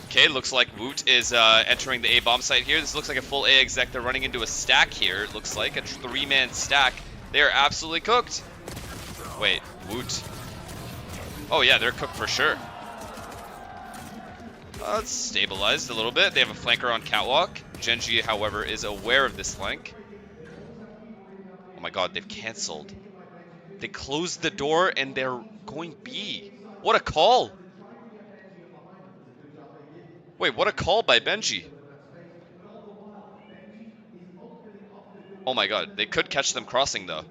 Okay, looks like Woot is entering the A bomb site here. This looks like a full A exec. They're running into a stack here. It looks like a 3-man stack. They are absolutely cooked. Wait, Woot. Oh yeah, they're cooked for sure. It's stabilized a little bit. They have a flanker on catwalk. Genji, however, is aware of this flank. Oh my god, they've cancelled. They closed the door and they're going B. What a call! Wait, what a call by Benji. Oh my god, they could catch them crossing though.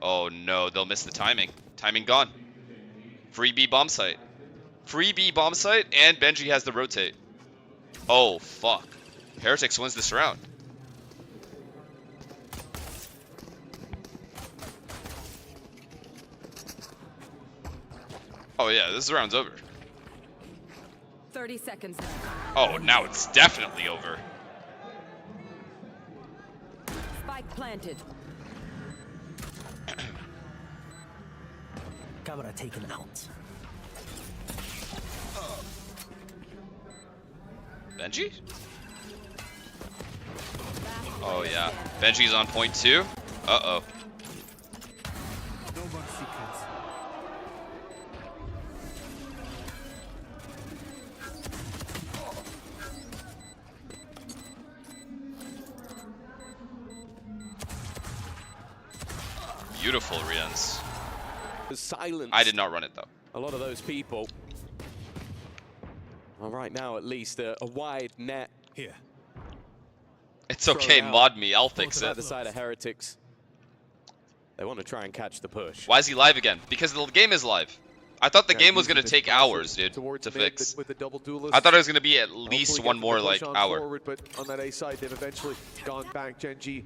Oh no, they'll miss the timing. Timing gone. Free B bomb site. Free B bomb site, and Benji has the rotate. Oh fuck. Heretics wins this round. Oh yeah, this round's over. 30 seconds. Oh, now it's definitely over. Spike planted. Camera taken out. Benji? Oh yeah, Benji's on point too. Uh-oh. Beautiful Rians. The silence. I did not run it though. A lot of those people. Well, right now, at least, a wide net. Here. It's okay, mod me, I'll fix The it. other side of Heretics. They want to try and catch the push. Why is he live again? Because the game is live. I thought the game was going to take hours, dude, to fix. With the double duelist. I thought it was going to be at least one more, like, hour. Forward, but on that A side, they've eventually gone back. Genji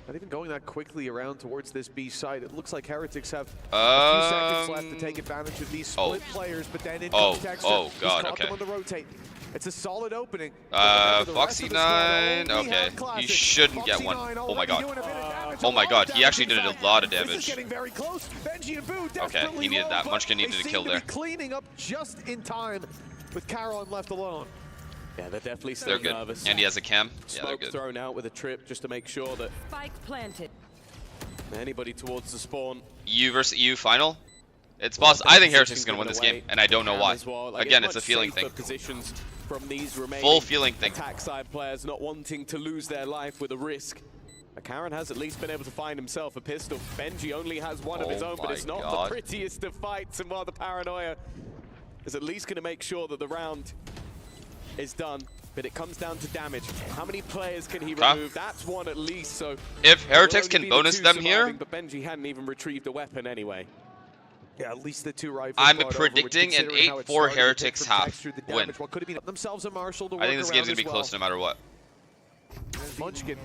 not even going that quickly around towards this B side. It looks like Heretics have a few seconds left to take advantage of these split players, but then in comes Texter. Oh god, He's okay. them on the rotate. It's a solid opening. Foxy9, okay. He shouldn't get one. Oh my god. Oh my god, he actually did a lot of damage. Okay, he needed that. Munchkin needed to kill there. Cleaning up just in time with Caron left alone. Yeah, they're definitely still They're nervous. good. And he has a cam. Yeah, they're Smoke good. thrown out with a trip just to make sure that Spike planted. anybody towards the spawn. EU versus EU final? It's possible. I think Heretics is going to win this game, and I don't know why. Well. Again, it's a feeling thing. Positions from these remaining Full feeling thing. attack side players not wanting to lose their life with a risk. Karen has at least been able to find himself a pistol. Benji only has one of his own, but it's not the prettiest of fights, and while the paranoia is at least going to make sure that the round is done, but it comes down to damage. How many players can he remove? That's one at least, so... If Heretics can bonus them here... But Benji hadn't even retrieved a weapon anyway. Yeah, at least the two rifles. I'm predicting an 8-4 Heretics half win. What could have been themselves a Marshall to I think this game's going to be close no matter what. Munchkin.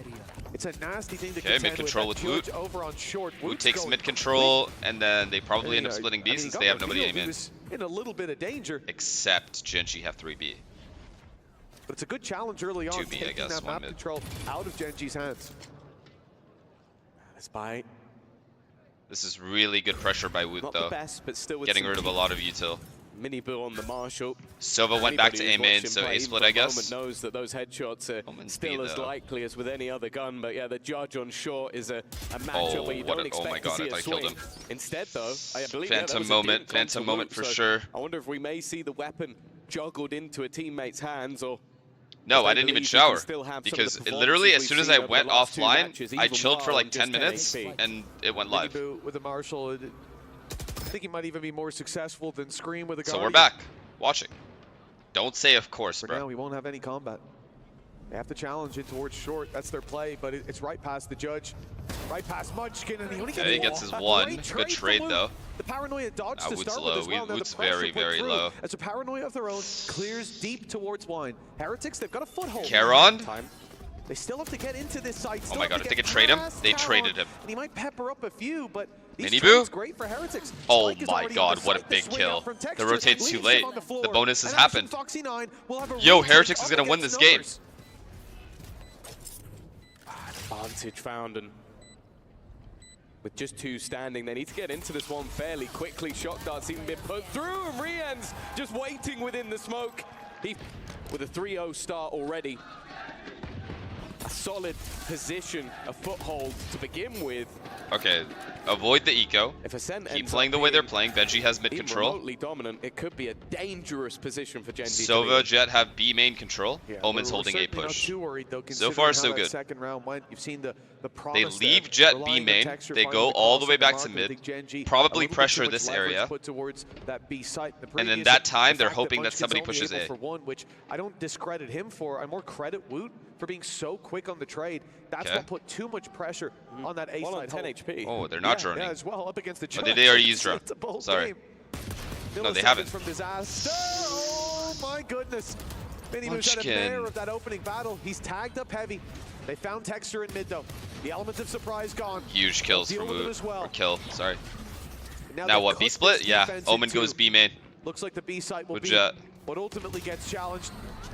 It's a nasty thing to Okay, mid control with Woot. Woot takes mid control, and then they probably end up splitting B since they have nobody aim in. In a little bit of danger. Except Genji have 3B. But it's a good challenge early on, 2B, I guess, that one map mid. control out of Genji's hands. Despite This is really good pressure by Woot, not though. the best, but still with Getting some rid of a lot of util. mini bull on the Marshall. Sova went back to A main, so A split, I guess. Knows that those headshots are still as likely as with any other gun, but yeah, the judge on short is a matchup where you don't expect to see a swing. Instead, though, I believe Phantom moment for sure. I wonder if we may see the weapon juggled into a teammate's hands, or no, I didn't even shower because literally as soon as I went offline, I chilled for like 10 minutes and it went live. With the Marshall, I think he might even be more successful than Scream with a Guardian. So we're back, watching. Don't say of course, For bro. now, we won't have any combat. They have to challenge it towards short. That's their play, but it's right past the judge. Right past Munchkin, and he only he gets his one. Good trade, though. The paranoia dodge to Woot's start low. with as well. Woot's very, very low. As a paranoia of their own clears deep towards wine. Heretics, they've got a foothold. Caron? They still have to get into this site. Oh my god, if they could trade him, they traded him. And he might pepper up a few, but Mini Boo? great for Heretics. Oh my god, what a big kill. The rotate's too late. The bonus has happened. Yo, Heretics is gonna win this game. Advantage found, and with just two standing, they need to get into this one fairly quickly. Shock darts even been put through, and Rian's just waiting within the smoke. He, with a 3-0 start already, a solid position, a foothold to begin with. Okay, avoid the eco. If a Sent Keep playing the way they're playing. Benji has mid control. Remotely dominant, it could be a dangerous position for Gen G. Sova, Jet have B main control. Yeah, Omen's holding A push. Not too worried, though, So far, so how that good. Second round went. You've seen the They promise leave there, Jet B relying on main. Texture, They finding go the all the cross way on back mark. to I mid. think Gen G, Probably a little bit too pressure much this leverage area. put towards that B site. The And then previous- that time, the they're fact hoping that Munchkin's somebody only pushes able A. For one, which I don't discredit him for. I more credit Woot for being so quick on the trade. That's Okay. what put too much pressure on that A Well, on side. 10 HP. Oh, they're not yeah, droning. yeah, as well, up against the Oh, did they already use It's drone? a bold Sorry. game. No, they Milliseconds haven't. From disaster. Oh my goodness. Mini moves out of Munchkin. air of that opening battle. He's tagged up heavy. They found Texture in mid though. The element of surprise gone. Huge kills Deal from with it Woot. as well. Or kill, sorry. Now Now they've what, B cooked split? this Yeah, defense Omen into- goes B main. Looks like the B site will With be Jet. what ultimately gets challenged.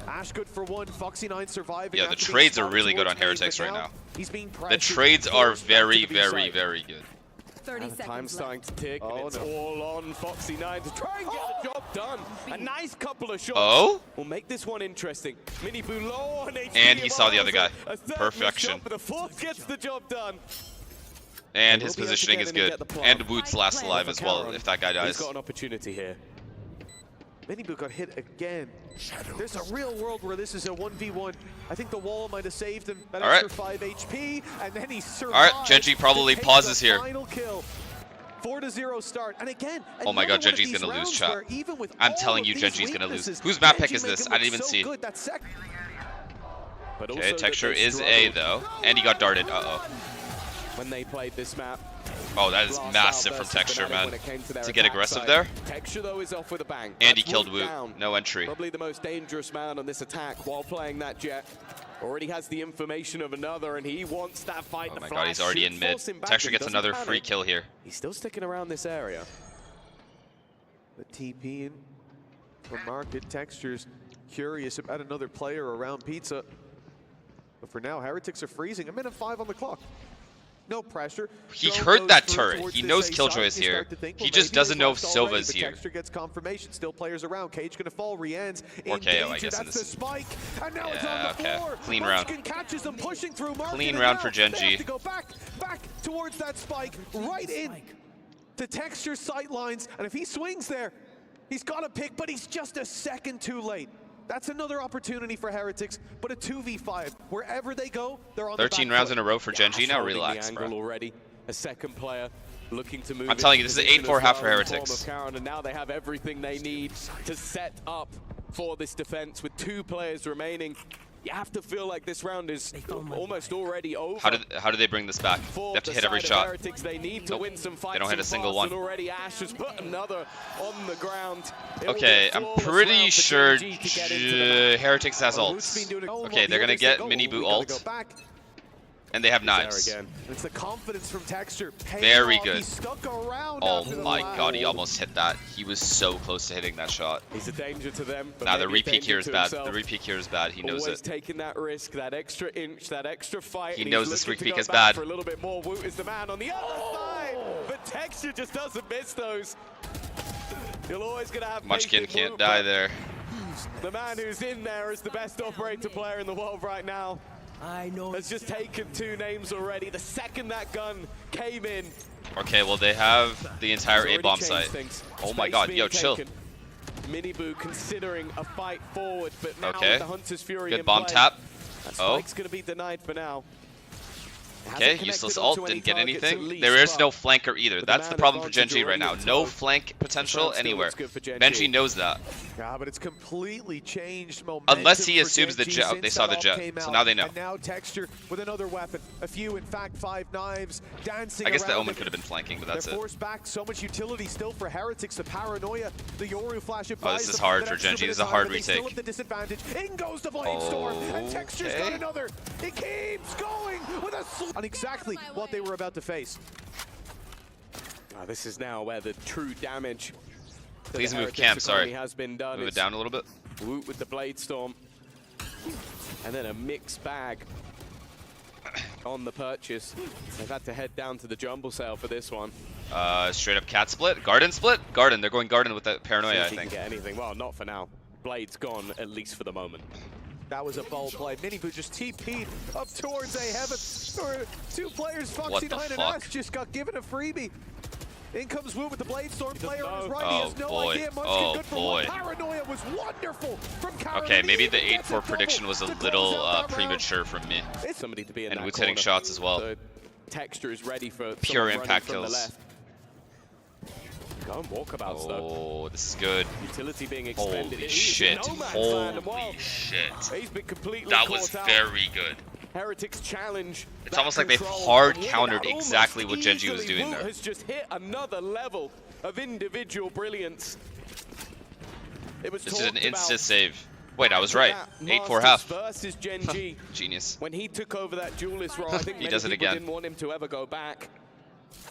Ash good for one, Foxy9 surviving. Yeah, the after being trades are spotted really good on towards Heretics main, right but now. He's being The pressured, trades are forced back to very, the B very, site. very good. 30 And the time's seconds starting left. to tick, and Oh, it's no. all on Foxy9 to try and get the job done. A nice couple of shots Oh? will make this one interesting. Mini Boulot on HP. And he saw the other guy. A third Perfection. shot, but the fourth gets the job done. And He'll his be able to positioning get is in and good. get the plot. And Woot's last alive For as well, Cameron, if that guy He's dies. got an opportunity here. Minibu got hit again. There's a real world where this is a 1v1. I think the wall might have saved him. That All right. extra 5 HP, and then he survived. All right, Gen G probably to take pauses the here. Final kill. 4-0 start, and again. Oh my God, another one Gen of G's these gonna lose, rounds chat. where even with I'm all telling of you, these Gen G's gonna lose. weaknesses, Whose map Gen pick G is make this? him I didn't look even so see. good. That But Okay, also that Texture they is A struggled though. And he got darted, uh-oh. when they played this map. Oh, that is Blast massive out from versus Texture, Fnatic man. when it came to their To get attack aggressive side. there. Texture though is off with a bang. And he That's killed Woot Woot. down. No entry. Probably the most dangerous man on this attack while playing that Jet. Already has the information of another, and he wants that fight. Oh The my flash God, he's already should in mid. force him back, Texture but he gets doesn't another panic. free kill here. He's still sticking around this area. The TP in from Market. Texture's curious about another player around Pizza. But for now, Heretics are freezing. A minute 5 on the clock. No pressure. He Drone heard goes that through turret. towards He this knows A Killjoy's side. You here. start to think, He well, just maybe doesn't they've know left already, Silva's but here. Texture gets confirmation. Still players around. Cage gonna fall. Rian's in Okay, danger. I guess in That's the this- spike. And now it's Yeah, on the okay. floor. Clean round. Munchkin catches them pushing through Market. Clean and round now for Gen they G. have to go back towards that spike. Right in to Texture sight lines. And if he swings there, he's got a pick, but he's just a second too late. That's another opportunity for Heretics, but a 2v5. Wherever they go, they're on 13 the back rounds foot. in a row for Gen G. Now Holding the relax, angle bro. already. A second player looking to move. I'm telling you, into this is an position 8-4 as half for well in the Heretics. form of Karen, and now they have everything they need to set up for this defense with 2 players remaining. You have to feel like this round is almost already over. How do they bring this back? They For have to the hit every side of shot. Heretics, they need to Nope. win some fights. They don't hit a and single fast, one. and already Ash has put another on the ground. It'll be Okay, a I'm flawless pretty round for sure Gen G to get into the map. Heretics has Root's been ults. doing it all Okay, while they're the gonna others get go, mini we boot gotta ult, go back. and they have He's there knives. again. It's the confidence from Texture. paying Very off. good. He stuck around Oh after the my flash. God, he almost hit that. He was so close to hitting that shot. He's a danger to them. But Nah, the maybe a repeat danger here is to bad. himself. The repeat here is bad. He knows Always it. taking that risk, that extra inch, that extra fight. He and knows he's this looking free to peek go is back bad. For a little bit more. Woot is the man on the other side, but Texture just doesn't miss those. You're always gonna have Munchkin faith in can't Woot, die but there. The man who's in there is the best operator player in the world right now. I know. Has just taken 2 names already. The second that gun came in, Okay, well they have the entire it's A bomb already site. changed things. Oh my Space God, being yo, chill. taken. Miniboo considering a fight forward, but now Okay. with the Hunter's Fury Good in bomb play, tap. that Oh. spike's gonna be denied for now. Okay, Hasn't useless connected ult, onto any didn't get targets at anything. least, There is but no flanker either. with That's the the man problem for Gen advantage G right now. already No on flank potential round still anywhere. looks good for Gen Benji G. knows that. Yeah, but it's completely changed momentum. Unless he for assumes the Gen G jet- since they saw that the ult jet, came so out. now they know. And now Texture with another weapon. A few, in fact, 5 knives dancing I guess the around Omen it. could have been flanking, but that's They're it. forced back. So much utility still for Heretics. The paranoia, the Yoru flash. Oh, this is hard for Gen G. This is a hard Still retake. at the disadvantage. In goes the Blade Storm, and Texture's got Okay. another. He keeps going with on exactly what they were about to face. This is now where the true damage. to Please the move Heretics camp, sorry. economy has been done. Move it It's down a little bit. Woot with the Blade Storm, and then a mixed bag on the purchase. They've had to head down to the jumble sale for this one. Straight up cat split. Garden split? Garden. They're going garden with that See paranoia, if I he think. can get anything. Well, not for now. Blade's gone, at least for the moment. That was a bold play. Miniboo just TP'd up towards A heaven. Two players, Foxy9 and Ash, just got given a freebie. In comes Wu with the Bladestorm player on his right. He has no idea. Munchkin good for one. Paranoia was wonderful from Karen. Okay, maybe the 8-4 prediction was a little premature from me. Somebody to be in and that Wu's hitting shots as well. The texture is ready for pure impact kills. Go and walkabouts though. Oh, this is good. Utility being expended. Holy shit. Holy shit. He's been completely that was very good. Heretics challenge. It's almost like they've hard countered exactly what Genji was doing there. Has just hit another level of individual brilliance. This is an instant save. Wait, I was right. 8-4 half. Versus Genji. Genius. When he took over that duelist role, I think he does it again. Didn't want him to ever go back.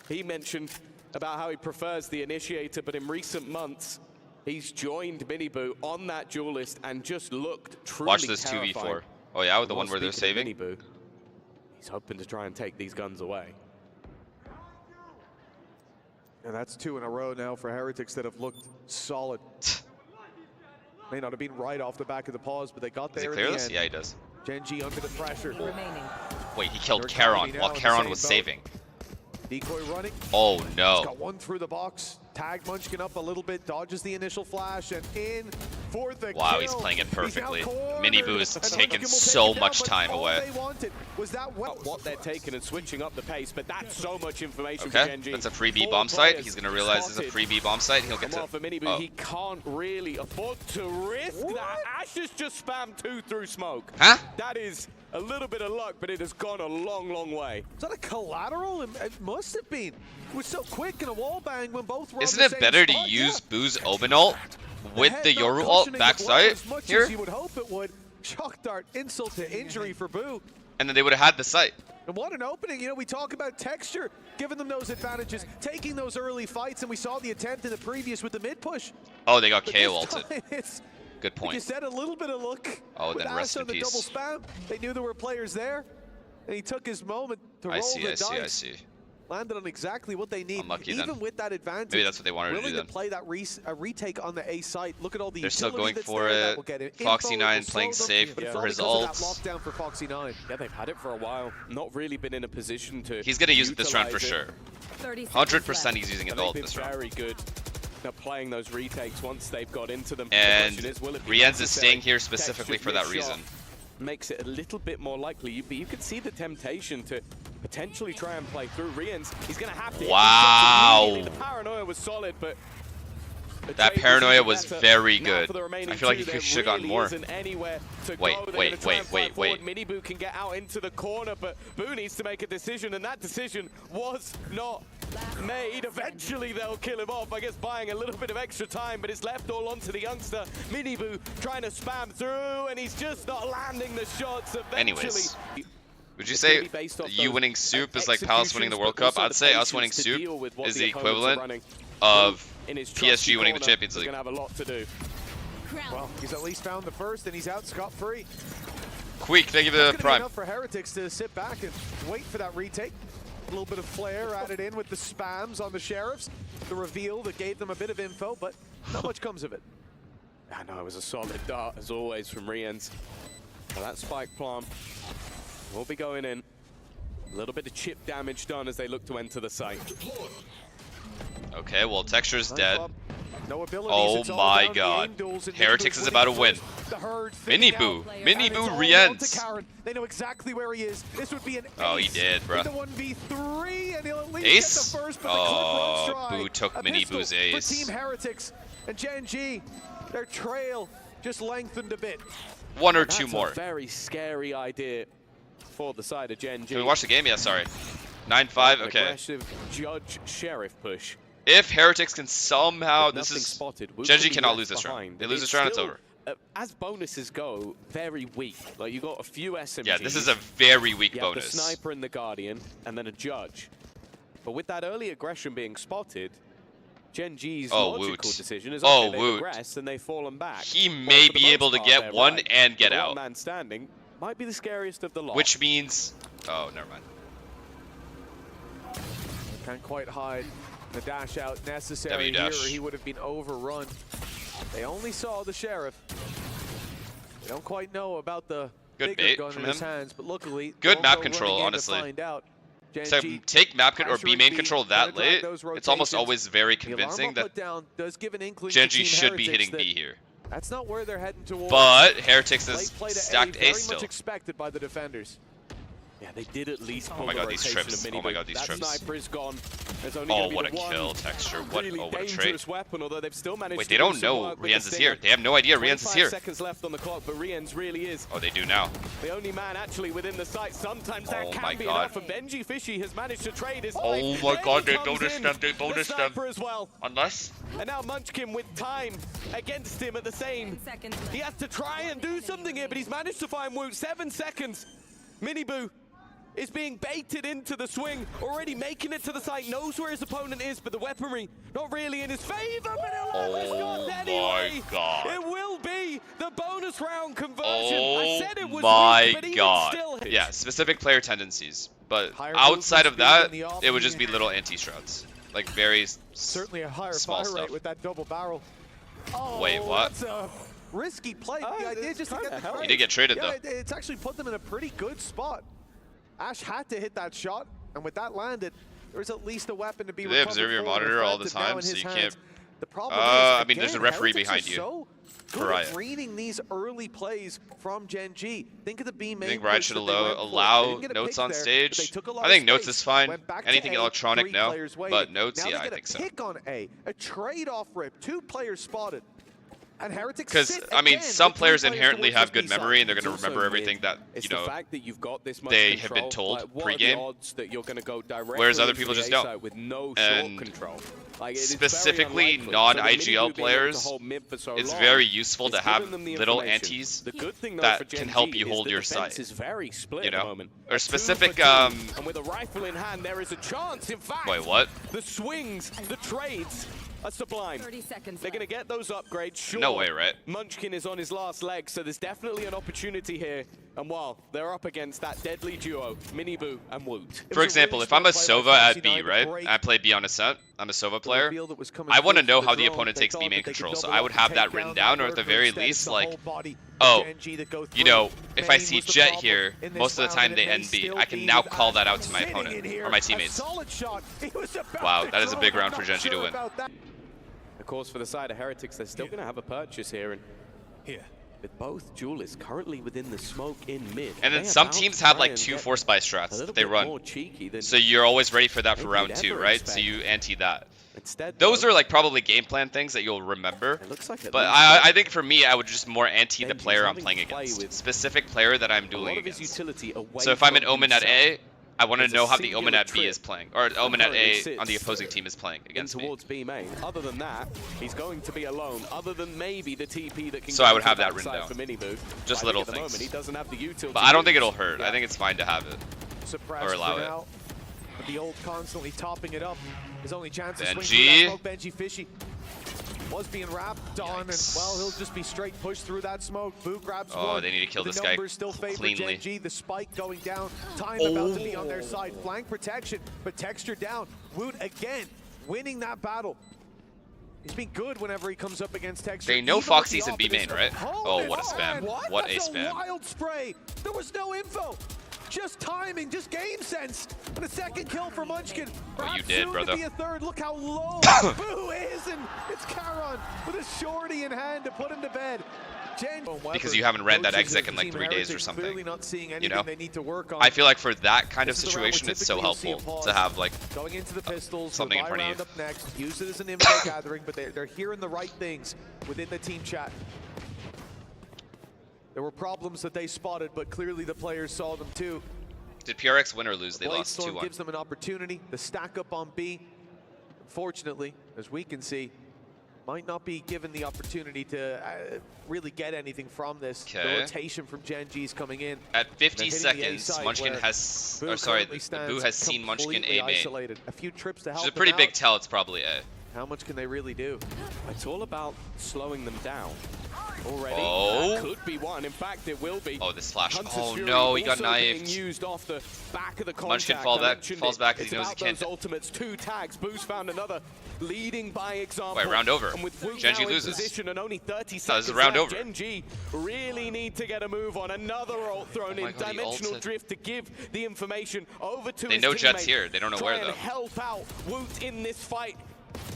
He mentioned about how he prefers the initiator, but in recent months, he's joined Miniboo on that duelist and just looked truly Watch this terrifying. 2v4. Oh yeah, the one where they're saving? Miniboo, he's hoping to try and take these guns away. And that's 2 in a row now for Heretics that have looked solid. May not have been right off the back of the pause, but they got there. Does he clear this? Yeah, he does. Genji under the pressure. Remaining. Wait, he killed Charon while Charon was saving. Decoy running. Oh no. He's got one through the box. Tagged Munchkin up a little bit, dodges the initial flash, and in for the wow, kill. He's playing it perfectly. Miniboo is taking so much time away. Was that what they're taking and switching up the pace, but that's so much information for Okay, Genji. that's a free B bomb site. He's gonna realize it's a free B bomb site. He'll get to. For Miniboo, he can't really afford to risk that. Ash has just spammed 2 through smoke. Huh? That is a little bit of luck, but it has gone a long, long way. Is that a collateral? It must have been. It was so quick in a wall bang when both were Isn't it better to use Boo's Omen ult with the Yoru ult backside here? As you would hope it would. Shock dart, insult to injury for Boo. And then they would have had the site. And what an opening. You know, we talk about texture, giving them those advantages, taking those early fights, and we saw the attempt in the previous with the mid push. Oh, they got KO ulted. Good point. Like you said, a little bit of luck. Oh, then rest in the peace. Double spam. They knew there were players there, and he took his moment to roll the dice. I see. Landed on exactly what they need. Unlucky Even then. with that advantage, maybe that's what they wanted to do willing then. to play that retake on the A site. Look at all the They're still going that's for there. it. Foxy9 playing safe for his ult. Lockdown for Foxy9. Yeah, they've had it for a while. Not really been in a position to. He's gonna use it this round for sure. 100% he's using it ult this round. Very good. Now playing those retakes once they've got into them. And Rienz is staying here specifically for that reason. Makes it a little bit more likely, but you could see the temptation to potentially try and play through Rienz. He's going to have to. Wow. The paranoia was solid, but that paranoia was very good. I feel like he should have gotten more. Wait. Miniboo can get out into the corner, but Boo needs to make a decision, and that decision was not made. Eventually they'll kill him off, I guess buying a little bit of extra time, but it's left all onto the youngster. Miniboo trying to spam through, and he's just not landing the shots. Eventually. Anyways. Would you say you winning Soup is like Palace winning the World Cup? I'd say us winning Soup is the equivalent of PSG winning the Champions League. Have a lot to do. Well, he's at least found the first, and he's out scot-free. Queek, thank you for the prime. Enough for Heretics to sit back and wait for that retake. A little bit of flair added in with the spams on the Sheriffs. The reveal that gave them a bit of info, but not much comes of it. I know, it was a solid dart, as always, from Rienz. Well, that spike plant will be going in. A little bit of chip damage done as they look to enter the site. Okay, well, Texture's dead. No oh my god. Heretics is about to win. Miniboo. Miniboo Rienz. They know exactly where he is. This would be an oh, he did, bro. Ace? Oh, Boo took Miniboo's ace. For Team Heretics and Genji, their trail just lengthened a bit. One or two more. A very scary idea for the side of Genji. Can we watch the game? Yeah, sorry. 9-5, okay. Aggressive Judge Sheriff push. If Heretics can somehow, this is spotted. Genji cannot lose this round. They lose this round, it's over. As bonuses go, very weak. Like you got a few SMGs. Yeah, this is a very weak bonus. The sniper and the Guardian, and then a Judge. But with that early aggression being spotted, Genji's logical decision is okay, they progress and they've fallen back. He may be able to get one and get out. One man standing might be the scariest of the lot. Which means, oh, never mind. Can't quite hide the dash out necessary here, or he would have been overrun. They only saw the Sheriff. They don't quite know about the good bigger bait gun from in his him. hands, but luckily, Good they'll map go control, running in to honestly. find out. So Genji take map control or B pressuring main B, control gonna that drive late. those It's almost rotations. always very The alarm convincing I'll that put down does give an inkling Genji to Team should be Heretics hitting that B here. That's not where they're heading towards. But Heretics is Late play to stacked very A still. much expected by the defenders. Yeah, they did at least pull Oh my the god, these rotation trips. of Oh my god, these that trips. sniper is gone. There's only Oh, gonna be what a the one kill, Texture. What, really oh, what a trade. dangerous weapon, although they've still managed Wait, to they do don't some know work with Rienz the is here. stinger. They have no idea Rienz is 25 here. seconds left on the clock, but Rienz really is Oh, they do now. the only man actually within the sight. Sometimes that Oh can my be God. enough, and Benji Fishy has managed to trade his Oh life. my There god, he they comes bonus in, them, they the bonus them. sniper as well. Unless. And now Munchkin with time against him at the same. 10 seconds He left. has to try and do something here, but he's managed to find Woot. 7 seconds. Miniboo is being baited into the swing, already making it to the site, knows where his opponent is, but the weaponry not really in his favor, but he'll have a shot anyway. my god. It will be the bonus round conversion. Oh I said it was my weak, but even god. still hit. Yeah, specific player tendencies. But Higher outside of movement speed that, in the off it would just be lane. little anti-strats. Like very Certainly a higher small fire stuff. rate with that double barrel. Oh, Wait, what? That's a risky play. Oh, The idea it's just to kinda get the helped. He did get traded yeah, though. it's actually put them in a pretty good spot. Ash had to hit that shot, and with that landed, there was at least a weapon to be Do they observe recovered your forward. monitor all Threat the is now time, in so his you hands. can't- The problem is, I mean, there's a again, referee Heretics behind are you. So For good Riot. at reading these early plays from Gen G. Think of the B main. I think Riot push should that they went for. They allow didn't get a notes pick on there, stage. but they took a lot I of think notes space, is fine. went back to Anything A, electronic, 3 no. players waited. But notes, Now yeah, they I get think a so. pick on A, a trade-off rip, 2 players spotted. And Heretics Because, sit I mean, again some with 3 players players inherently towards have this good B side. memory and they're going to It's also remember everything weird. that, It's you know, the fact that you've got this much they control. have been told Like, what pre-game. are the odds that you're going to go directly Whereas other into people the just A don't. site with no And short control? Like, it is very specifically unlikely. non-IGL So the Miniboo being able to players, hold mid for so it's long very useful to has have given them the little information. antis The good thing, though, that for Gen can help G you is hold the your defense side. is very split You at the know? moment. Or 2 specific, for 2, and with a rifle in hand, there is a chance. In fact, Wait, what? the swings, the trades are sublime. 30 seconds They're going to left. get those upgrades. Sure, No way, right? Munchkin is on his last leg, so there's definitely an opportunity here. And while they're up against that deadly duo, Miniboo and Woot. For example, if I'm a Sova at B, right? I play B on a set. I'm a Sova player. I want to know how the opponent takes B main control, so I would have that written down, or at the very least, like, oh, you know, if I see Jet here, most of the time they end B. I can now call that out to my opponent, or my teammates. Wow, that is a big round for Gen G to win. Of course, for the side of Heretics, they're still going to have a purchase here. And here, with both duelists currently within the smoke in mid. And then they some about to teams have try like and 2 get force buy a strats little that they bit run. more cheeky than So you're always ready for that for maybe round you'd 2, ever right? expect. So you anti that. Instead, Those though, are like probably game plan things that you'll remember. it looks like at But least I think for me, I would just more anti the Benji's player I'm having playing to play against. with Specific player that I'm a lot dueling of his against. utility away So if I'm an from Omen at himself. A, I want to There's know a how the Omen singular at B is trip playing. Or Omen at currently A sits on the opposing team is playing against me. towards B main. Other than that, he's going to be alone. Other than maybe the TP that can So go I would to have the that written backside down. for Miniboo. Just I little think at the things. moment, he doesn't have the utility. But I don't think it'll hurt. I think it's fine to have it. Suppressed Or allow for it. now. But the ult constantly topping it up. His only chance to swing Benji. through that smoke. Benji Fishy was being wrapped on, and Yikes. well, he'll just be straight pushed through that smoke. Boo grabs Oh, one. they need to kill The this guy numbers still favor cleanly. Gen G. The spike going down. Time about to be on their side. Flank protection, but texture down. Woot again, winning that battle. He's been good whenever he comes up against texture. They know even with Foxy's the in B main, opposite right? opponent. Oh, what a spam. And What a that's spam. wild spray. There was no info. Just timing, just game sense. And a second kill for Munchkin. Oh, you Perhaps did, soon brother. to be a third. Look how low Boo is, and it's Charon with a shorty in hand to put him to bed. Because you haven't ran that Coaches exec of in like Team 3 days or Heretics something. Clearly not seeing anything You know? they need to work on. I feel like for that kind of This is the round situation, where it's so typically you'll see helpful a pause. to have like Going into the pistols, something in Revive front of round you. up next. Use it as an info gathering, but they're hearing the right things within the team chat. There were problems that they spotted, but clearly the players saw them too. Did PRX win or lose? They lost Bladestorm 2-1. gives them an opportunity. The stack up on B, unfortunately, as we can see, might not be given the opportunity to really get anything from this. The Okay. rotation from Gen G is coming in. At 50 They're hitting the A seconds, site Munchkin where has, Boo or sorry, currently the Boo stands has seen Munchkin completely A main. isolated. A few trips to help Which is a them pretty big out. tell, it's probably A. How much can they really do? It's all about slowing them down. Already, Oh. that could be one. one. In fact, it will be. Oh, this flash. Hunter's Oh Fury no, he got also being knifed. used off the back of the Munchkin contact. falls back because he knows he it's can't. about those ultimates. 2 tags. Boost found another. Leading by example. Wait, round over. And with Woot Genji now in loses. position and only 30 No, seconds this is round left, over. Genji really need to get a move on. Another ult thrown Oh my in. God, he Dimensional ulted. drift to give the information over to They his know Jet's teammate. here. They don't know Try where and though. help out Woot in this fight.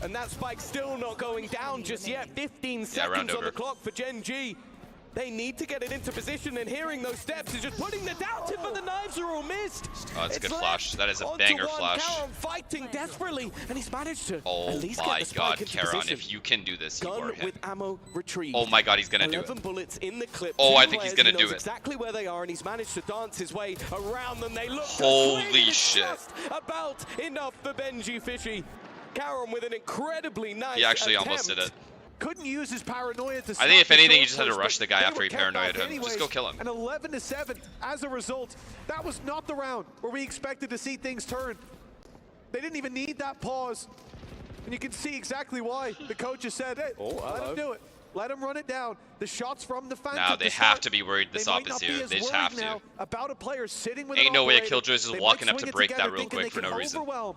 And that spike's still not going down just yet. 15 seconds round on over. the clock for Genji. They need to get it into position, and hearing those steps is just putting the doubt in, but the knives are all missed. Oh, that's a good It's flash. left That is a onto banger one. flash. Karon fighting desperately, and he's managed to Oh at least my get the God, spike into Karon, position. if you can do this, you Gun are him. with ammo retrieved. Oh my God, he's gonna do 11 it. bullets in the clip. Oh, 2 I think he's players, gonna he knows do it. exactly where they are, and he's managed to dance his way around them. They look to Holy swing, and it's shit. just about enough for Benji Fishy. Karon with an incredibly nice He actually attempt. almost did it. Couldn't use his paranoia to I think if stop the anything, you short just had to push, rush the but guy they after were he kept paranoid off him. Just anyways. go kill him. And 11-7 as a result. That was not the round where we expected to see things turn. They didn't even need that pause. And you can see exactly why. The coach just said, hey, let him do it. Let him run it down. The shots from the Phantom. Now they have to be worried this They op might is not be here. as They just worried have to. now about a player sitting with Ain't an no way a operator. Killjoy's just They walking might up to swing it break together that real thinking quick they for no can reason. overwhelm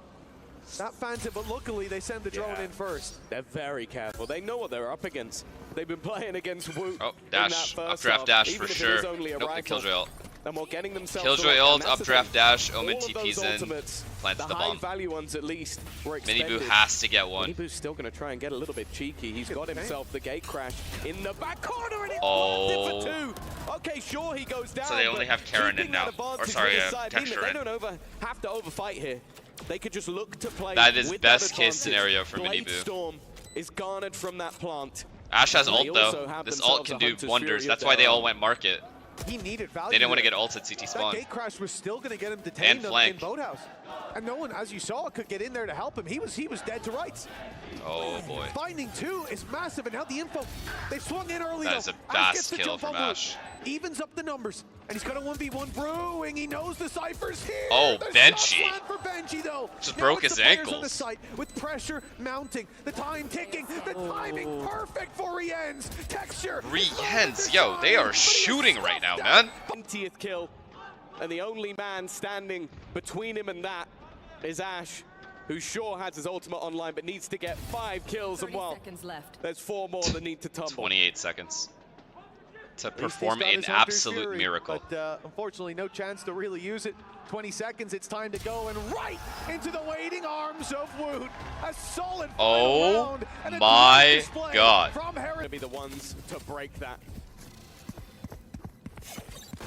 that Phantom, but luckily they send the drone in first. They're very careful. They know what they're up against. They've been playing against Woot Oh, in that dash. first Updraft half, dash even for if it is sure. only a Nope, the rifle. Killjoy ult. And while getting themselves Killjoy to lockdown, ult, that's the updraft thing. dash, All Omen of those TP's in, ultimates, plants the high bomb. value ones at least were expended. Miniboo has to get one. Miniboo's still going to try and get a little bit cheeky. He's got himself the gate crash in the back corner, and he's Oh. locked it for 2. Okay, sure, he goes down. So they only but have Karon in keeping now. that Or advantage sorry, with his side, meaning Texture they in. don't have to overfight here. They could just look to play. That is with best that case advantage. scenario for Blade Miniboo. Storm is garnered from that plant. Ash has And they ult also though. have This themselves ult can a do Hunter's wonders. Fury That's of why they their all own. went market. He needed value. They didn't want to there. get ult at CT That spawn. gate crash was still going to get him detained in flank. Boathouse. And no one, as you saw, could get in there to help him. He was dead to rights. Oh boy. Finding 2 is massive, and now the info. They swung in early. That is though. a Ash fast gets the kill jump from on Woot. Ash. Evens up the numbers, and he's got a 1v1 brewing. He knows the Cypher's here. Oh, The Benji. shot slam for Benji, though. Just Now broke it's his the players on the ankles. site with pressure mounting, the time ticking, the timing perfect for Rienz. Texture. Rienz, yo, they are shooting right now, man. 20th kill, and the only man standing between him and that is Ash, who sure has his ultimate online, but needs to get 5 kills, and 30 well, seconds left. there's 4 more that need to tumble. 28 seconds to At least he's perform got an his Hunter's absolute Fury, miracle. But unfortunately, no chance to really use it. 20 seconds, it's time to go, and right into the waiting arms of Woot. A solid final Oh round, and a my great display God. from Heretics. To be the ones to break that.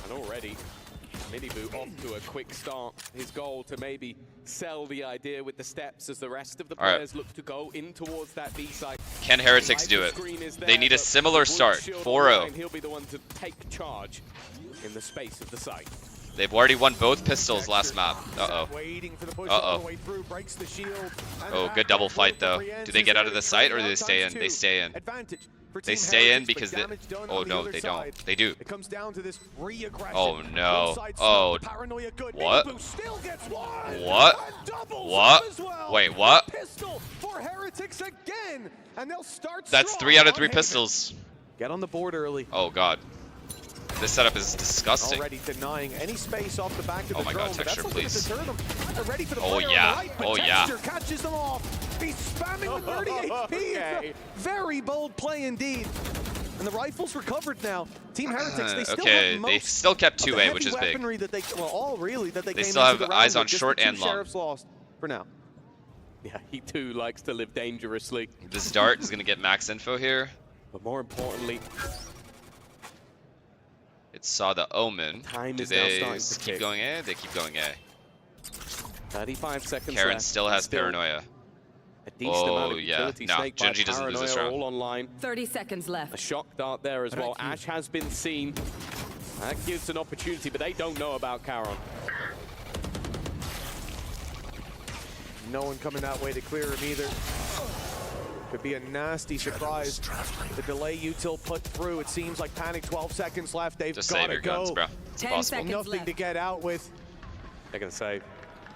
And already, Miniboo off to a quick start. His goal to maybe sell the idea with the steps as the rest of the All right. players look to go in towards that B side. Can Heretics do it? They need a similar start. 4-0. He'll be the one to take charge in the space of the site. They've already won both pistols last map. Uh-oh. Waiting for the push Uh-oh. all the way through, breaks the shield. And Oh, back good double and fight, forth though. with Rienz, Do they get who's out of the site, or do they out stay in? times They 2. stay in. Advantage for They Team stay in Heretics, because but they... damage done Oh, on the no, other they side. don't. They do. It comes down to this re-aggression. Oh, no. Both sides Oh. the paranoia good. What? Miniboo still gets one. What? And doubles What? up as well. Wait, what? Pistol for Heretics again. And they'll start That's strong 3 out of on 3 Haven. pistols. Get on the board early. Oh, God. This setup is disgusting. Already denying any space off the back of Oh the my drone, God, but that's Texture, not gonna please. deter them. They're ready for the Oh, player on yeah. the right, but Oh, yeah. Texture catches them off. He's spamming with 30 HP. It's a very bold play indeed. And the rifle's recovered now. Team Heretics, they still Okay, have they most still kept of the 2A, heavy which is big. weaponry that they, well, all really that they They came still into have the round eyes on with, just short the 2 and long. Sheriffs lost for now. Yeah, he too likes to live dangerously. This dart is going to get max info here. But more importantly, It saw the Omen. Time Do is now they starting to keep tick. going A? They keep going A. 35 seconds Karon left. still has Still paranoia. A decent Oh, amount of yeah. utility No, snake by Genji doesn't lose this Paranoia round. all online. 30 seconds A left. shock dart there as well. Ash has been seen. That gives an opportunity, but they don't know about Karon. No one coming that way to clear him either. Could be a nasty surprise. The delay util put through. It seems like panic. 12 seconds left. They've Just got save to your go. guns, bro. It's 10 possible. seconds. Nothing to left. get out with. They're going to save.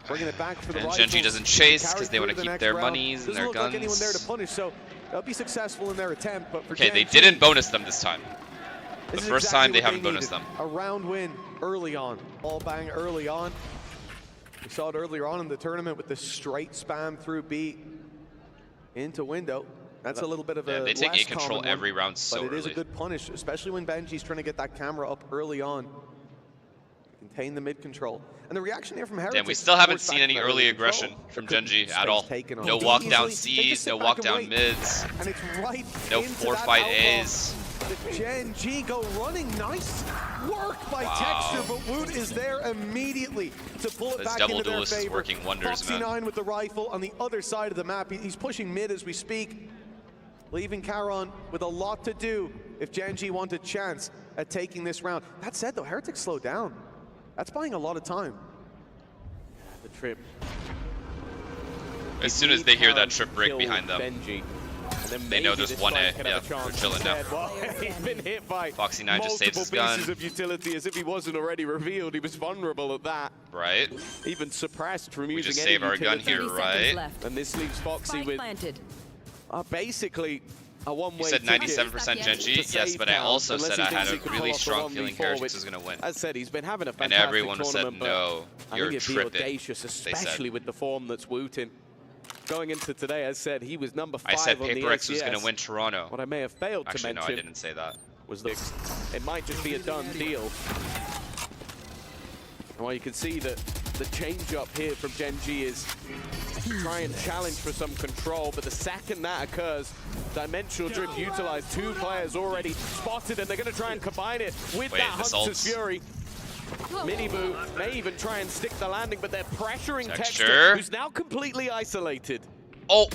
Bringing it back for the And rifles. Genji doesn't chase Carry 'cause they through wanna the keep next their round. monies and Doesn't their look like anyone there to guns. punish, so they'll be successful in their attempt. But for Okay, they Gen2, didn't bonus them this time. The first time they haven't bonused them. A round win early on. Ball bang early on. We saw it earlier on in the tournament with the straight spam through B into window. That's a little bit of a they take less A control common every one, round so but it early. is a good punish, especially when Benji's trying to get that camera up early on. Contain the mid control. And the reaction here from Heretics. Damn, we still haven't seen any early aggression from Genji at all. No walk down C's, no walk down mids, and it's right no fortified A's. The Genji go running. Nice work by Texture, but Woot is there immediately to pull it back double into their duelist is favor. working wonders, Foxy9 man. with the rifle on the other side of the map. He's pushing mid as we speak, leaving Karon with a lot to do if Genji want a chance at taking this round. That said, though, Heretics slow down. That's buying a lot of time. The trip. As soon as they hear that trip break Kill behind them, Benji, and then they know maybe there's this one A. fight can Yeah, have a chance. they're chilling now. Instead, well, he's been hit by Foxy9 just saves his multiple gun. pieces of utility as if he wasn't already revealed. He was vulnerable at that. Right? Even suppressed from We using just any save our gun utility. here, 30 right? seconds left. And this leaves Foxy Spike with planted. basically a one-way You said ticket 97% to Genji, yes, save but I Cal, also unless said he I had thinks he a can really pull off the strong feeling 1v4, Heretics which, was going to win. As said, he's been having a And fantastic everyone said, tournament, but no, I you're think it'd tripping, be audacious, they said. especially with the form that's Wootin. Going into today, as said, he was number 5 I said on the Paper X was going to LCS. win Toronto. What I may have failed Actually, to no, mention I didn't say that. was that it might just be a done deal. Well, you can see that the change up here from Genji is to try and challenge for some control, but the second that occurs, Dimensional Drift utilized. 2 players already spotted, and they're going to try and combine it with Wait, that this Hunter's ult's- Fury. Miniboo may even try and stick the landing, but they're pressuring Texture. Texture, who's now completely isolated. Oh!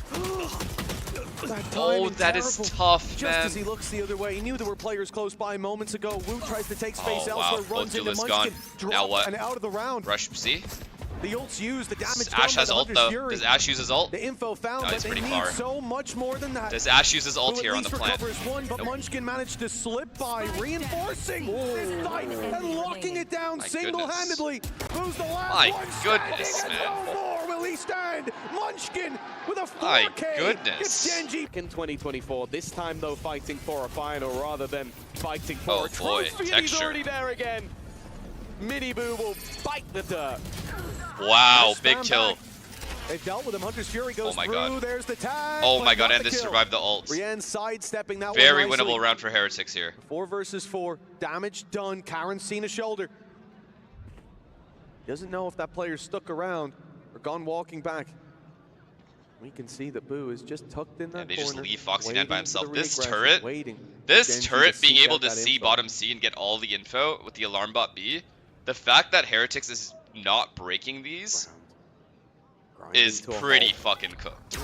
That Oh, timing, that is terrible. tough, Just man. as he looks the other way, he knew there were players close by moments ago. Wu tries to take space Oh, wow. elsewhere, runs Both into duelists Munchkin, gone. Now drops, what? and out of the round. Rush C? The ult's used, the damage Ash done by has the ult, Hunter's though. Fury. Does Ash use his ult? The info found, No, but he's they pretty need far. so much more than that. Does Ash use his ult Who at here on the least plant? recovers one, but Nope. Munchkin managed to slip by, reinforcing this fight and locking it down My single-handedly. Who's the last My one goodness, standing? man. And no more will he stand. Munchkin with a 4K. My goodness. It's Genji. In 2024, this time though fighting for a final rather than fighting for Oh, a boy, trophy. And he's Texture. already there again. Miniboo will bite the dirt. Wow, Spam big kill. back. They've dealt with him. Hunter's Fury goes Oh my through. God. There's the tag. Oh but my god, not and the they kill. survived the ults. Rian sidestepping that Very one nicely. winnable round for Heretics here. 4 versus 4. Damage done. Karen's seen a shoulder. Doesn't know if that player's stuck around or gone walking back. We can see that Boo is just tucked in that And they corner. just leave Foxy9 waiting by for himself. the This reaggression, turret, waiting. This Genji turret being seek able out to that see info. bottom C and get all the info with the alarm bot B, the fact that Heretics is not breaking these Grinding is to a pretty halt. fucking cooked.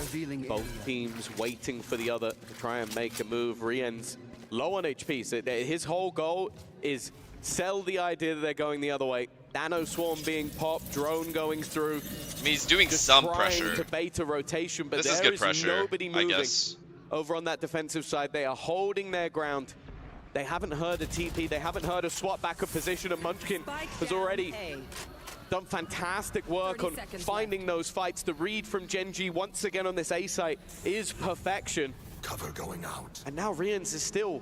Both teams waiting for the other to try and make a move. Rien's low on HP, so his whole goal is sell the idea that they're going the other way. Nano Swarm being popped, drone going through. I mean, he's doing Just some trying pressure. to bait a rotation, but This is there good pressure, nobody I moving guess. over on that defensive side. They are holding their ground. They haven't heard a TP. They haven't heard a swap back of position, and Munchkin Spike has down already A. done fantastic work 30 on seconds finding those fights. The read from Genji once again on this A site is perfection. Cover going out. And now Rien's is still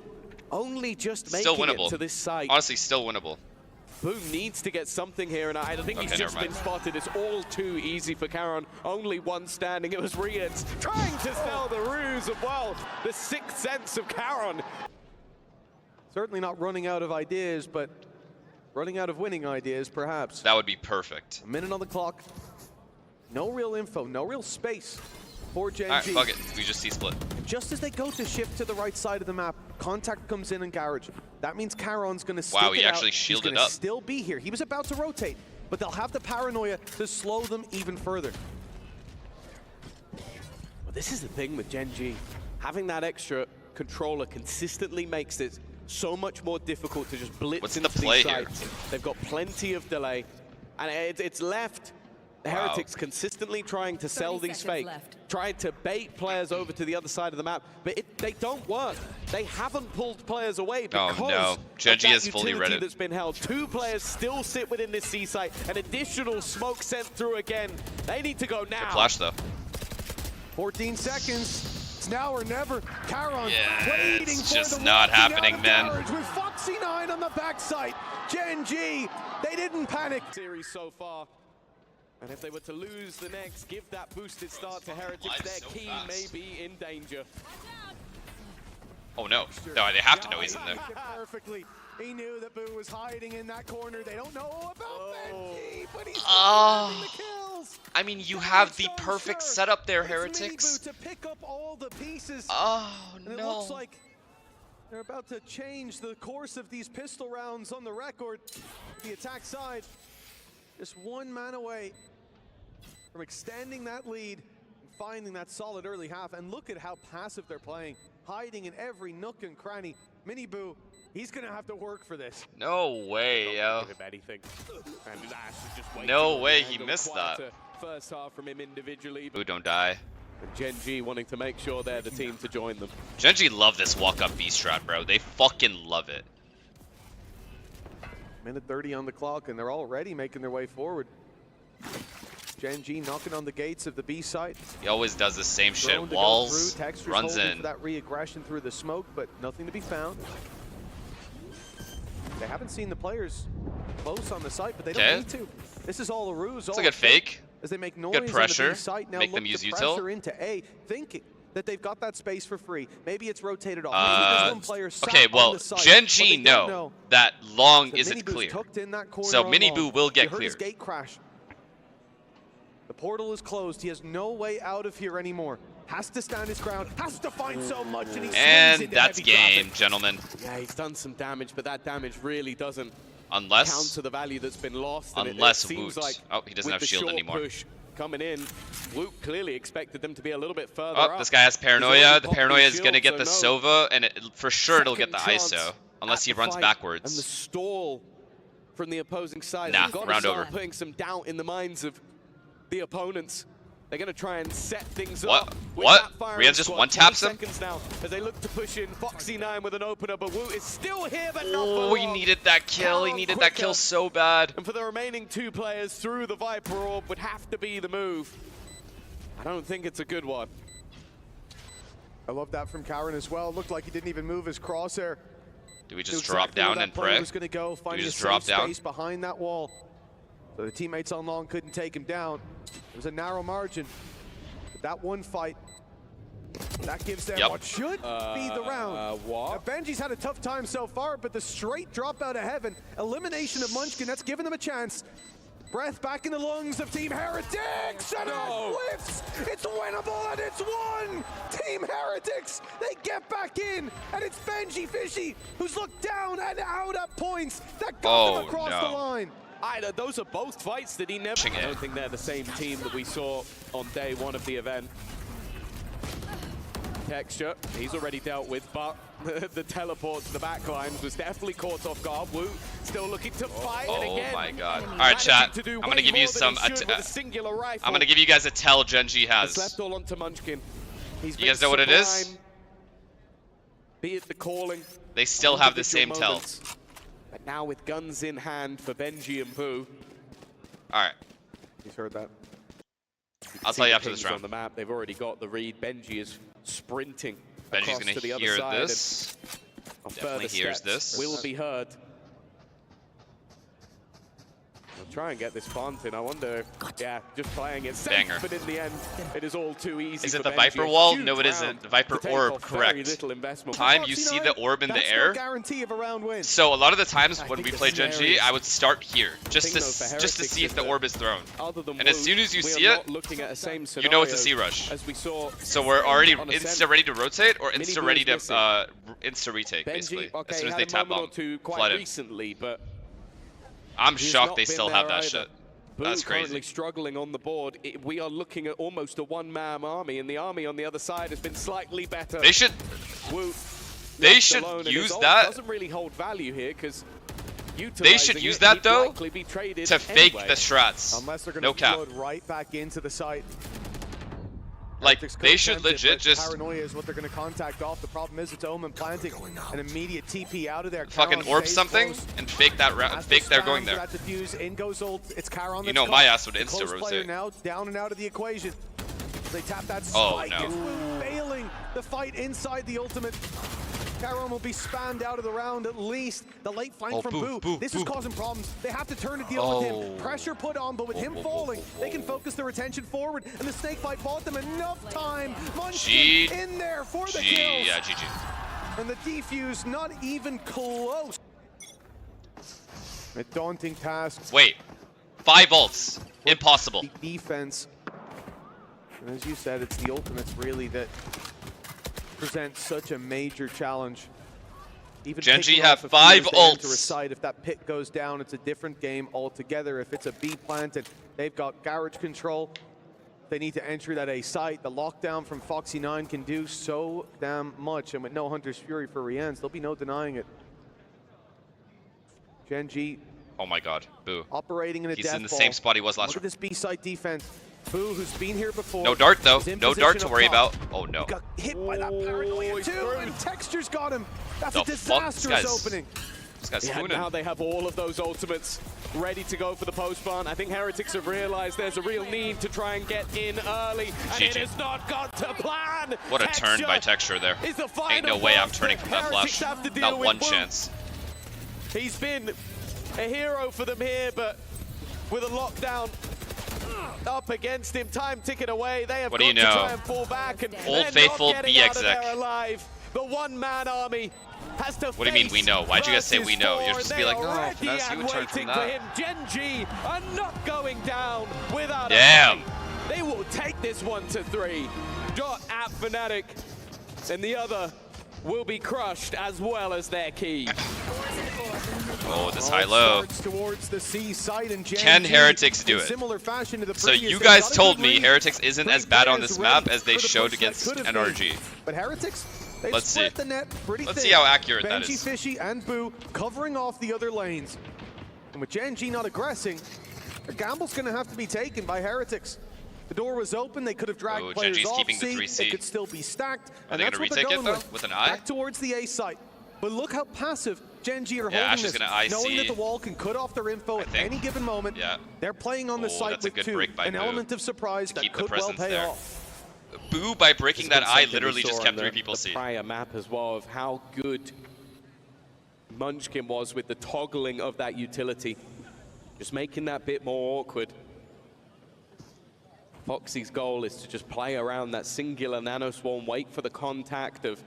only just Still making winnable. it to this site. Honestly, still winnable. Boom needs to get something here, and I think he's Okay, just never been mind. spotted. It's all too easy for Karon. Only one standing. It was Rien's trying to sell the ruse of, well, the sixth sense of Karon. Certainly not running out of ideas, but running out of winning ideas, perhaps. That would be perfect. A minute on the clock. No real info, no real space for Genji. Alright, fuck it. We just C-split. And just as they go to shift to the right side of the map, contact comes in garage. That means Karon's going to stick Wow, he it out. actually shielded He's gonna up. still be here. He was about to rotate, but they'll have the paranoia to slow them even further. Well, this is the thing with Genji. Having that extra controller consistently makes it so much more difficult to just blitz What's into the play these here? sites. They've got plenty of delay, and it's left the Wow. Heretics consistently trying to sell 30 these seconds fake, left. trying to bait players over to the other side of the map, but they don't work. They haven't pulled players away Oh, because no. of Genji that has fully utility read it. that's been held. 2 players still sit within this C site. An additional smoke sent through again. They need to go now. Good flash, though. 14 seconds. It's now or never. Karon Yeah, waiting it's for just the not walking out happening, of man. garage with Foxy9 on the backside. Gen G, they didn't panic. Series so far. And if they were to lose the next, give that boosted start to Heretics, their key may be in danger. Oh no. No, they have to know he's in there. Perfectly. He knew that Boo was hiding in that corner. They don't know about Benji, but he's the kills. I mean, you have the perfect setup there, Heretics. To pick up all the pieces. Oh and it looks like they're about to change the course of these pistol rounds on the record. The attack side, just one man away from extending that lead and finding that solid early half. And look at how passive they're playing, hiding in every nook and cranny. Mini Boo, he's gonna have to work for this. No way, yo. Just no way he missed that. First half from him individually. Boo, don't die. And Gen G wanting to make sure they're the team to join them. Gen G love this walk-up B strat, bro. They fucking love it. Minute 30 on the clock, and they're already making their way forward. Gen G knocking on the gates of the B site. He always does the same shit. Walls, runs in. For that re-aggression through the smoke, but nothing to be found. They haven't seen the players close on the site, but they don't need to. This is all a ruse. It's a good fake. As they make noise good pressure. On the B site. Now make them use util. Into A, thinking that they've got that space for free. Maybe it's rotated off. Maybe there's one player okay, well, Gen G know that long so isn't clear. In that corner so Mini Boo will get cleared. His gate crash. The portal is closed. He has no way out of here anymore. Has to stand his ground. Has to find so much, and that's game, gentlemen. Yeah, he's done some damage, but that damage really doesn't counter the value that's been lost. Unless it seems Woot. Like oh, he doesn't have shield anymore. Push coming in, Woot clearly expected them to be a little bit further up. This guy has paranoia. The paranoia is going to get the Sova, and for sure it'll get the ISO. Unless he runs backwards. And the stall from the opposing side. Nah, got round to over. Putting some doubt in the minds of the opponents. They're going to try and set things what? up. What? Rian just one-taps him? Now as they look to push in Foxy9 with an opener, but Woot is still here, but not for long. He needed that kill. He needed that kill so bad. And for the remaining two players through the Viper Orb would have to be the move. I don't think it's a good one. I love that from Karen as well. Looked like he didn't even move his crosshair. Do we just drop down and pray? Was going to go find just drop down space behind that wall. So the teammates on long couldn't take him down. It was a narrow margin. But that one fight, that gives them what should be the round. Now, Benji's had a tough time so far, but the straight drop out of heaven, elimination of Munchkin, that's given them a chance. Breath back in the lungs of Team Heretics, and it whiffs! It's winnable, and it's won! Team Heretics, they get back in, and it's Benji Fishy, who's looked down and out at points that got them across the line. Those are both fights that he never... I don't think they're the same team that we saw on day one of the event. Texture, he's already dealt with, but the teleport to the backlines was definitely caught off guard. Woot still looking to fight, and again... Oh my god. Alright, chat, I'm gonna give you some... I'm gonna give you guys a tell Gen G has. It's left all onto Munchkin. You guys know what it is? Be it the calling. They still have the same tell. But now with guns in hand for Benji and Boo. Alright. He's heard that. I'll tell you after this round. On the map, they've already got the read. Benji is sprinting. Benji's gonna hear this. Definitely hears this. Will be heard. I'll try and get this plant in. I wonder. Yeah, just playing it safe, Banger. but in the end, it is all too easy. Is it for the Benji. Viper wall? No, it isn't. The Viper orb, correct. Time you see the orb in the air. Guarantee of a round win. So a lot of the times when we play Gen G, I would start here just to see if the orb is thrown. And as soon as you see it, you know it's a C rush. So we're already insta ready to rotate or insta ready to insta retake basically. As soon as they tap bomb, flood it. I'm shocked they still have that shit. That's crazy. Currently struggling on the board. We are looking at almost a one-man army, and the army on the other side has been slightly better. They should. They should use that. Doesn't really hold value here because they should use that though to fake the strats. Unless they're no cap. Flood right back into the site. Like, they should legit just... Paranoia is what they're going to contact off. The problem is it's Omen planting an immediate TP out of there. Fucking orb something and fake that fake they're going there. That diffuse, in goes ult. It's Charon. You know my ass would insta rotate. Now down and out of the equation. They tap that Oh spike. no. It's failing the fight inside the ultimate. Caron will be spammed out of the round at least. The late flank from Boo. This is causing problems. They have to turn to deal with him. Pressure put on, but with him falling, they can focus their attention forward, and the snake fight bought them enough time. Munchkin in there for the kills. Yeah, GG. And the defuse not even close. A daunting task. Wait, 5 ults. Impossible. The defense. And as you said, it's the ultimates really that present such a major challenge. Even Gen.G have 5 ults. To recite. If that pit goes down, it's a different game altogether. If it's a B planted, they've got garage control. They need to enter that A site. The lockdown from Foxy9 can do so damn much. And with no Hunter's Fury for Rians, there'll be no denying it. Gen.G. Oh my god, Boo. Operating in a He's in the ball. same spot he was last Look at round. this B site defense. Boo, who's been here before. No dart though. No dart to worry about. Oh no. Got hit by that paranoia too, and Texture's got him. That's a The fuck? disastrous opening. This guy's Yeah, spooning. now they have all of those ultimates ready to go for the post-ban. I think Heretics have realized there's a real need to try and get in early, and GG. it has not got to plan. What a turn by Texture there. Is the Ain't no final way I'm boss turning from that Heretics flash. have to deal Not with. one Boom. chance. He's been a hero for them here, but with a lockdown up against him, time ticking away. They have What got do you to know? try and fall back, and Old they're Faithful not getting out of BXX. there alive. The one-man army has to What do you mean we know? Why'd you guys say we know? You're just be like, no, ready FNS, you and would turn waiting from for that. him. Gen.G are not going down without Damn. a fight. They will take this one to 3. Dot at FNATIC, and the other will be crushed as well as their key. Oh, this high-low. Towards the C site, and Can Heretics do it? Similar fashion to the So previous, you they guys got a told good me read. Heretics isn't 3 as bad on players this map ready as they for the showed push that against could have NRG. been. But Heretics, they've Let's split see. the net pretty Let's thin. see how accurate that Benji, is. Fishy, and Boo covering off the other lanes. And with Gen.G not aggressing, the gamble's going to have to be taken by Heretics. The door was open, they could have dragged Oh, players Gen.G's off keeping the C, 3C. they could still be stacked, Are and they that's gonna what they're retake it, going though, with an eye? Back towards the A site. But look how passive Gen.G are Yeah, Ash holding is this, gonna IC. knowing that the wall can cut off their info at think. any given moment. Yeah. They're playing on the Oh, site that's a with good 2, break by an Boo element of surprise to that keep the could well presence pay there. off. Boo, by breaking that eye, Something we literally saw just on kept the- 3 people the C. prior map as well of how good Munchkin was with the toggling of that utility. Just making that bit more awkward. Foxy's goal is to just play around that singular nanoswarm, wait for the contact of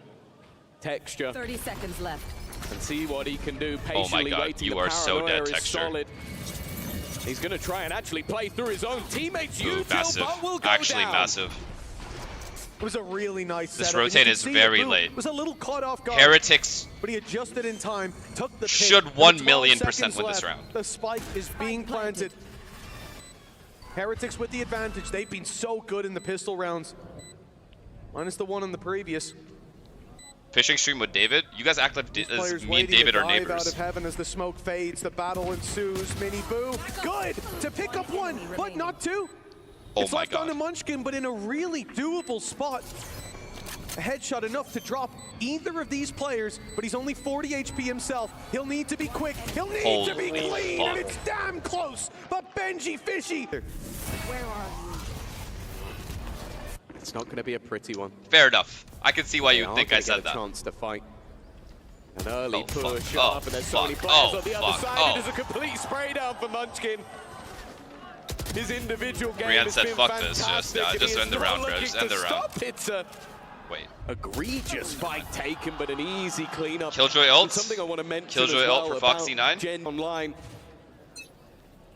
Texture 30 seconds left. and see what he can do. Oh my Patiently God, waiting. you The are so paranoia dead, is Texture. solid. He's going to try and actually play through his own teammates. Ooh, Util, massive. but will go Actually down. massive. It was a really nice This setup. You rotate can is see very that Boo late. was a little caught off guard. Heretics But he adjusted in time, took the pick. should With 1 12 million% seconds win this left, round. The spike is being planted. Heretics with the advantage. They've been so good in the pistol rounds. Minus the one on the previous. Fishing stream with David. You guys act like These as players me and waiting David to are dive out neighbors. of heaven as the smoke fades. The battle ensues. Mini Boo, good to pick up one, but not two. Oh It's my left on god. to Munchkin, but in a really doable spot. A headshot enough to drop either of these players, but he's only 40 HP himself. He'll need to be quick. He'll need to be Holy clean, fuck. and it's damn close. But Benji Fishy. It's not going to be a pretty one. Fair enough. I can see why you They think are I gonna said get a that. chance to fight. An early Oh, fuck. push Oh, up, and there's so many fuck. players Oh, on the other fuck. side. Oh. It is a complete spray down for Munchkin. His individual game Rian has said, been "Fuck this, fantastic, just and he end is the not round, bro. looking Just end to the round." stop. It's a Wait. egregious fight taken, but an easy cleanup. Killjoy And ult. something I want to mention Killjoy as well ult for about Foxy9. Gen Online.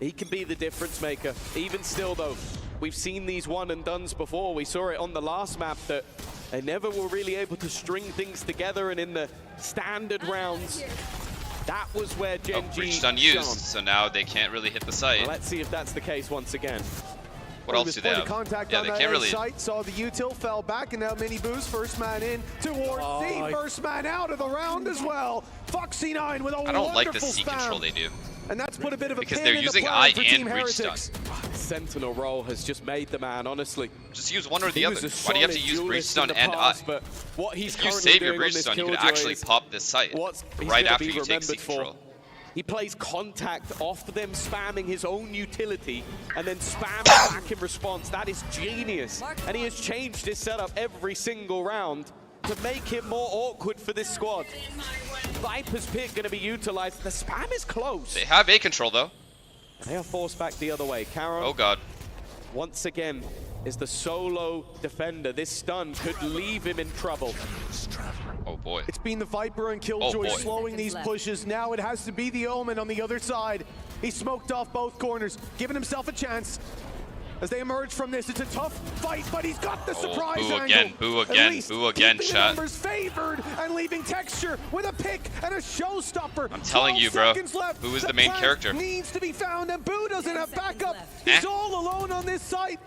He can be the difference maker. Even still, though, we've seen these one and dones before. We saw it on the last map that they never were really able to string things together, and in the standard rounds, that was where Oh, Gen.G breached unused, shone. so now they can't really hit the site. Well, let's see if that's the case once again. What else do they have? Contact Yeah, on they that can't really. site, saw the util, fell back, and now Mini Boo's first man in towards C. First man out of the round as well. Foxy9 with a I don't like the wonderful C spam. control they do. And that's put a bit of a Because pin they're in using the eye plan for and Team breach stun. Heretics. Sentinel role has just made the man, honestly. Just use one or the He other. was a Why do you have to solid use breach duelist stun in the and past, eye? but what he's If you currently save your doing on breach this stun, you could Killjoy actually is pop this site what's he's right gonna after be you take C remembered for. control. He plays contact off them spamming his own utility and then spams back in response. That is genius. And he has changed his setup every single round to make it more awkward for this squad. Viper's pick going to be utilized. The spam is close. They have A control, though. They are forced back the other way. Karen, Oh, God. once again, is the solo defender. This stun could leave him in trouble. Oh, boy. It's been the Viper and Oh, Killjoy boy. slowing these pushes. Now it has to be the Omen on the other side. He smoked off both corners, giving himself a chance. As they emerge from this, it's a tough fight, but he's got the surprise boo angle. again, boo At again, least boo again, keeping the chat. numbers favored and leaving Texture with a pick and a showstopper. I'm telling 12 you, bro. seconds left. Boo is the main plan character. Needs to be found, and Boo doesn't have backup. left. He's all alone on this site.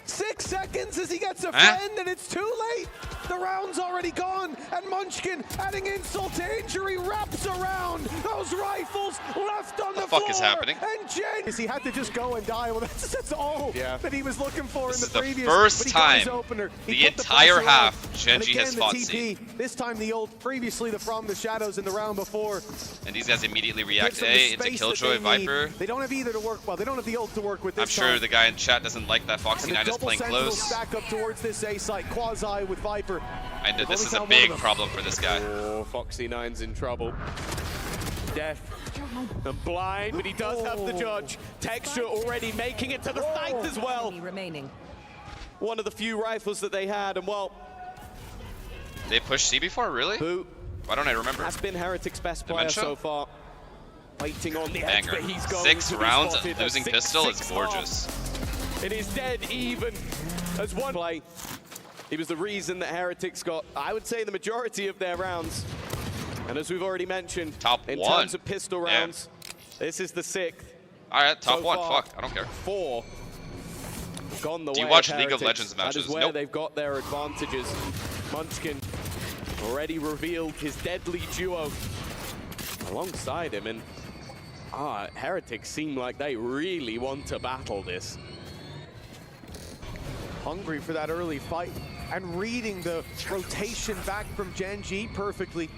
6 seconds as he gets a friend, and it's too late. The round's already gone, and Munchkin, adding insult to injury, wraps around those rifles left on the floor. What the fuck is happening? And Jen, he had to just go and die. Well, that's all that he was looking for This in is the the previous. first but he got his time opener. He the put entire pressure half on. Gen G And has again, fought the C. TP. This time the old, previously the From the Shadows in the round before. And these guys immediately Gives react them the A into space that Killjoy, they need. Viper. They don't have either to work well. They don't have the ult to work with this I'm sure time. the guy in chat doesn't like that Foxy And the 9 is double playing sentinels close. stack up towards this A site, quasi with Viper. And They've this only is a found one big of them. problem for this guy. Oh, Foxy 9's in trouble. Death and blind, but he does have the judge. Texture already making it to the site as well. Enemy remaining. One of the few rifles that they had, and well, They pushed C before, really? Boo Why don't I remember? has been Heretics' best player Dementia? so far. Waiting on the edge, Banger. but he's going 6 to be rounds spotted. A losing 6-6 pistol is half. gorgeous. It is dead even as one play. He was the reason that Heretics got, I would say, the majority of their rounds. And as we've already mentioned, Top in one. terms of pistol Yeah. rounds, this is the 6th. Alright, top So one. far, Fuck, I don't care. 4 gone the way Do you of watch League of Heretics. Legends That matches? is where Nope. they've got their advantages. Munchkin already revealed his deadly duo alongside him, and Heretics seem like they really want to battle this. Hungry for that early fight and reading the rotation back from Gen G perfectly.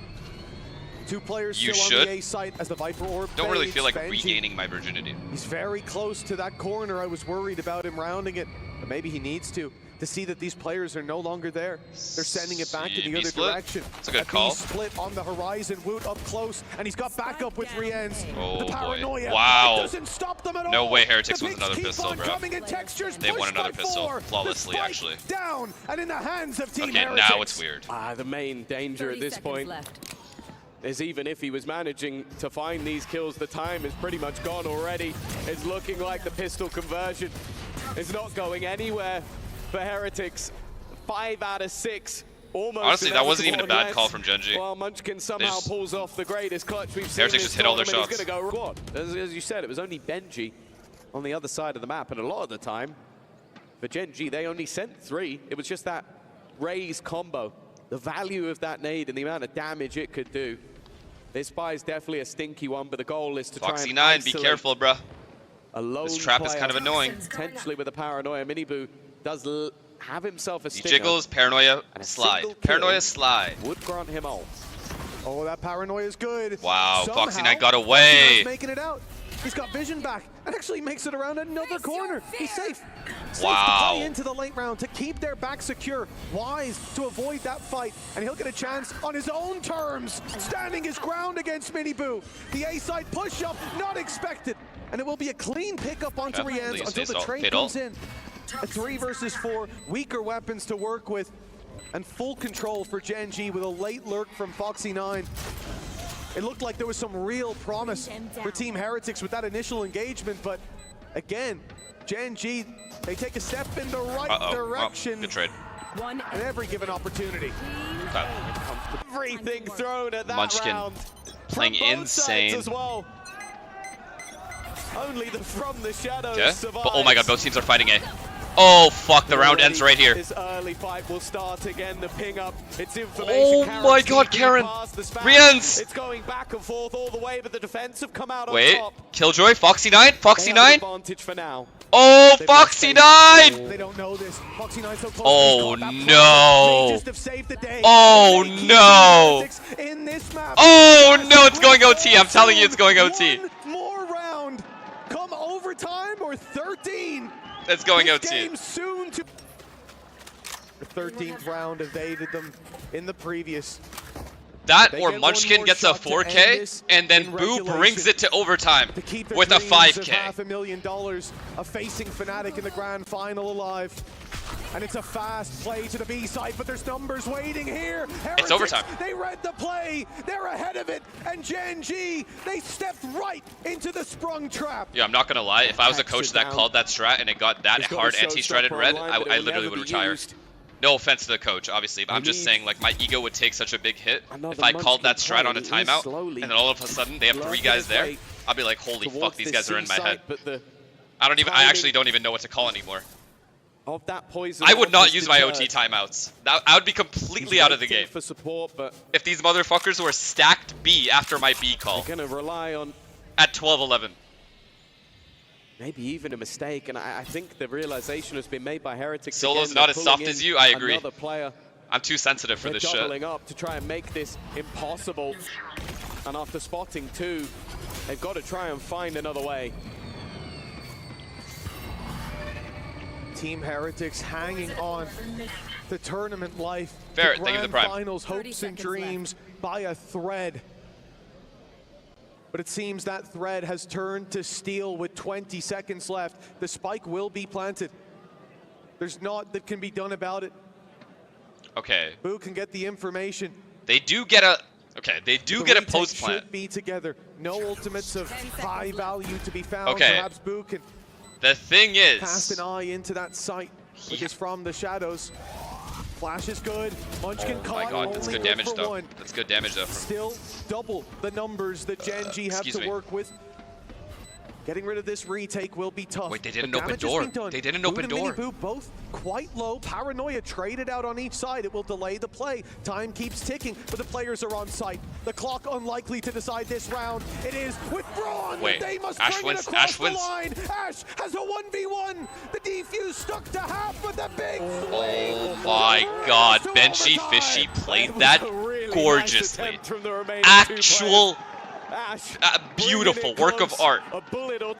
2 players You still on should. the A site as the Viper orb Don't really fades. feel like Benji, regaining my virginity. He's very close to that corner. I was worried about him rounding it, but maybe he needs to see that these players are no longer there. They're sending it back in the B other split? direction. It's a good B call. split on the horizon. Woot up close, and he's got backup with Rienz. Oh, the boy. paranoia Wow. doesn't stop them at No all. way Heretics The wins picks another keep pistol, on bro. coming in Textures, They won pushed another by pistol 4. flawlessly, The spike actually. down and in the hands of Team Okay, Heretics. now it's weird. The main danger 30 at this seconds point left. is even if he was managing to find these kills, the time is pretty much gone already. It's looking like the pistol conversion is not going anywhere for Heretics. 5 out of 6. Almost Honestly, that wasn't even a inevitable bad call unless, from Gen G. Well, Munchkin somehow just- pulls off the greatest clutch we've seen. Heretics this just hit all their tournament. shots. He's gonna go quad. As you said, it was only Benji on the other side of the map, and a lot of the time, for Gen G, they only sent 3. It was just that raise combo. The value of that nade and the amount of damage it could do. This spy is definitely a stinky one, but the goal is to try Foxy and 9, be isolate careful, bruh. a lone This trap is player, kind of annoying. potentially with a paranoia. Miniboo does have himself a He stinger. jiggles, paranoia, And a slide. single Paranoia, kill slide. would grant him all. Oh, that paranoia is good. Wow, Foxy Somehow, 9 got Foxy away. 9's making it out. He's got vision back and actually makes it around another corner. He's safe. Safe Wow. to play into the late round to keep their back secure. Wise to avoid that fight, and he'll get a chance on his own terms, standing his ground against Miniboo. The A-side push-up, not expected. And it will be a clean pickup onto Yeah, Rienz please, until the please, trade Fiddle. comes in. A 3 versus 4, weaker weapons to work with, and full control for Gen G with a late lurk from Foxy 9. It looked like there was some real promise for Team Heretics with that initial engagement, but again, Gen G, they take a step in the right direction Good trade. One at every given opportunity. Okay. Everything thrown at that Munchkin round. playing From both insane. sides as well. Only the From the Shadows Okay. survives. But, oh my god, both teams are fighting A. Oh fuck, the round ends right here. This early fight will start again. The ping up. It's information. Oh Karen's my god, sneaking Karen. past the spam. Rienz. It's going back and forth all the way, but the defense have come out on Wait, top. Killjoy, Foxy 9, They Foxy have 9. advantage for now. Oh, They've got Foxy space. 9! They don't know this. Foxy 9 so close. Oh, He's caught that no. play. They just have saved the day. Oh, They keep no. Heretics in this map. Oh no, it's going OT. I'm telling you, it's going OT. One more round. Come overtime or 13. It's going This OT. game soon to 13th round evaded them in the previous. That They or get one Munchkin more gets a shot to end 4K, this and then in Boo brings regulation it to overtime to keep their with a dreams of 5K. $500,000 of facing FNATIC in the grand final alive. And it's a fast play to the B side, but there's numbers waiting here. Heretics, It's overtime. They read the play, they're ahead of it, and Gen G, they stepped right into the sprung trap. Yeah, I'm not gonna lie. If I was a coach that called that strat and it got that hard anti-strat in red, I literally would retire. No offense to the coach, obviously, but I'm just saying, like, my ego would take such a big hit if I called that strat on a timeout, and then all of a sudden they have 3 guys there. I'll be like, holy fuck, these guys are in my head. I actually don't even know what to call anymore. Of that poison, I would not use my OT timeouts. I would be completely out of the game. For support, but if these motherfuckers were stacked B after my B call. They're gonna rely on at 12-11. Maybe even a mistake, and I think the realization has been made by Heretics. Solo's not as soft as you, I agree. Player. I'm too sensitive for this shit. They're doubling up to try and make this impossible. And after spotting 2, they've got to try and find another way. Team Heretics hanging on to tournament life. Ferret, the thank you for the grand prime. finals, hopes and dreams by a thread. But it seems that thread has turned to steel with 20 seconds left. The spike will be planted. There's naught that can be done about it. Okay. Boo can get the information. They do get a... Okay, they do get a post plant. Should be together. No ultimates of high value to be found. Okay. Perhaps Boo can the thing is... cast an eye into that site, which is from the shadows. Flash is good. Munchkin caught. Oh my god, that's good damage though. One. That's good damage though. Still double the numbers that Gen G have to work with. Getting rid of this retake will be tough. Wait, they did an open door. They did an open door. Boo both quite low. Paranoia traded out on each side. It will delay the play. Time keeps ticking, but the players are on site. The clock unlikely to decide this round. It is withdrawn. Wait, they must Ash bring wins. it across Ash wins. The line. Ash has a 1v1. The defuse stuck to half with a big Oh my god, Benchy Fishy played that gorgeously. Actual beautiful work of art.